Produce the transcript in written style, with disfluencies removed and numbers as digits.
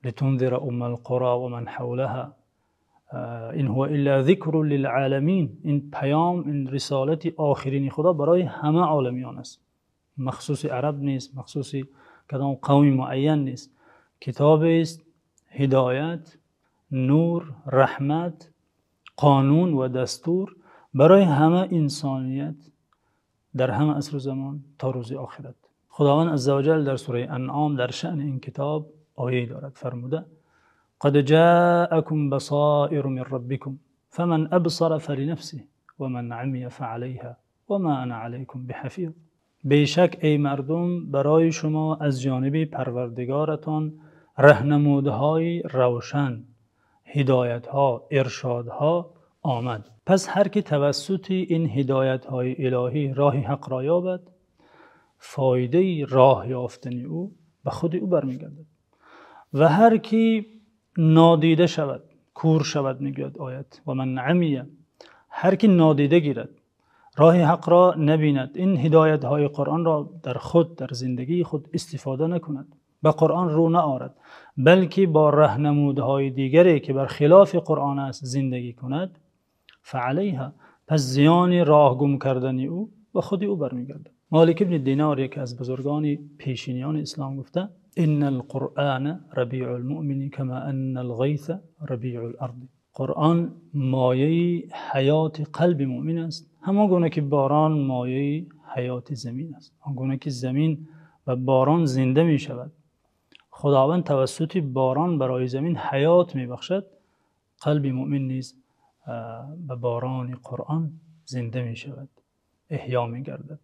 لتنذر ام القرى و من حولها این هو الا ذکر للعالمین. این پیام، این رسالت آخرین خدا برای همه عالمیان است، مخصوص عرب نیست، مخصوص کدام قوم معین نیست. کتاب است هدایت، نور، رحمت، قانون و دستور برای همه انسانیت در همه عصر و زمان تا روز آخرت. خداوند عزوجل در سوره انعام در شأن این کتاب آیه دارد، فرموده قد جاءكم بصائر من ربكم فمن ابصر فلنفسه ومن عمي فعليها وما انا عليكم بحفیظ. بیشک ای مردم برای شما از جانب پروردگارتان راهنمودهای روشن، هدایتها، ارشادها آمد. پس هر که توسط این هدایتهای الهی راه حق را یابد، فایده راه یافتن او به خود او برمیگردد. و هر کی نادیده شود، کور شود، میگوید آیت و من عمیه، هر کی نادیده گیرد، راه حق را نبیند، این هدایت های قرآن را در خود، در زندگی خود استفاده نکند، به قرآن رو نآرد، بلکه با راهنمودهای دیگری که بر خلاف قرآن است زندگی کند، فعلیها، پس زیان راه گم کردن او به خود او برمیگردد. مالک ابن دینار، یکی از بزرگان پیشینیان اسلام، گفته ان القرآن ربیع المؤمن کما ان الغیث ربیع الارض. قرآن مایه حیات قلب مؤمن است، همانگونه که باران مایه حیات زمین است. همانگونه که زمین و باران زنده می شود، خداوند توسط باران برای زمین حیات می بخشد، قلب مؤمن نیز به باران قرآن زنده می شود، احیا می گردد.